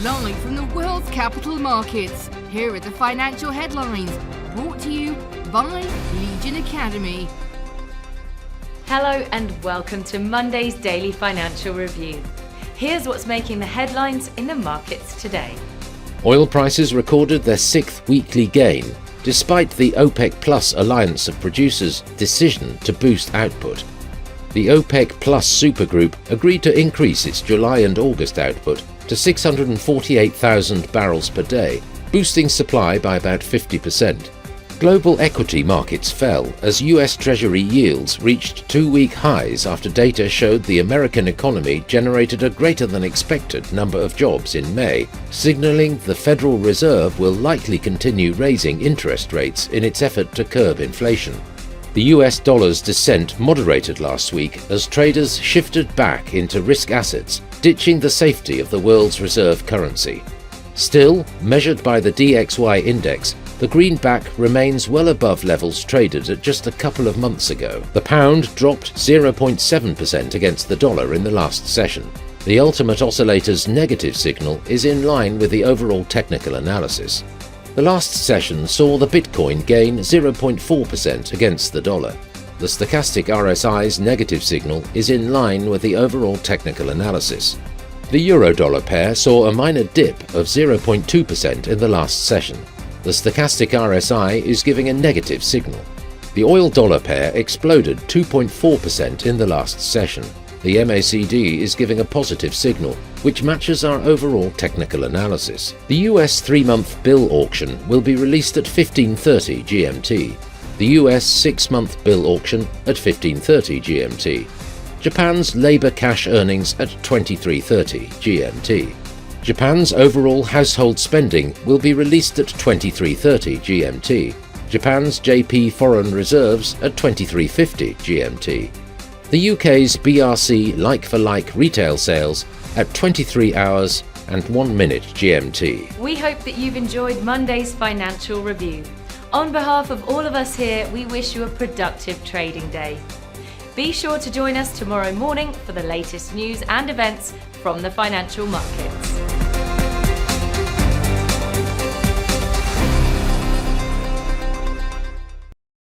Live from the world's capital markets, here are the financial headlines, brought to you by Legion Academy. Hello and welcome to Monday's Daily Financial Review. Here's what's making the headlines in the markets today. Oil prices recorded their sixth weekly gain, despite the OPEC Plus alliance of producers' decision to boost output. The OPEC Plus supergroup agreed to increase its July and August output to 648,000 barrels per day, boosting supply by about 50%. Global equity markets fell as US Treasury yields reached two-week highs after data showed the American economy generated a greater than expected number of jobs in May, signaling the Federal Reserve will likely continue raising interest rates in its effort to curb inflation. The US dollar's descent moderated last week as traders shifted back into risk assets, ditching the safety of the world's reserve currency. Still, measured by the DXY index, the greenback remains well above levels traded at just a couple of months ago. The pound dropped 0.7% against the dollar in the last session. The ultimate oscillator's negative signal is in line with the overall technical analysis. The last session saw the Bitcoin gain 0.4% against the dollar. The stochastic RSI's negative signal is in line with the overall technical analysis. The euro-dollar pair saw a minor dip of 0.2% in the last session. The stochastic RSI is giving a negative signal. The oil-dollar pair exploded 2.4% in the last session. The MACD is giving a positive signal, which matches our overall technical analysis. The US 3-month bill auction will be released at 15:30 GMT. The US 6-month bill auction at 15:30 GMT. Japan's labour cash earnings at 23:30 GMT. Japan's overall household spending will be released at 23:30 GMT. Japan's JP foreign reserves at 23:50 GMT. The UK's BRC like-for-like retail sales at 23 hours and 1 minute GMT. We hope that you've enjoyed Monday's Financial Review. On behalf of all of us here, we wish you a productive trading day. Be sure to join us tomorrow morning for the latest news and events from the financial markets.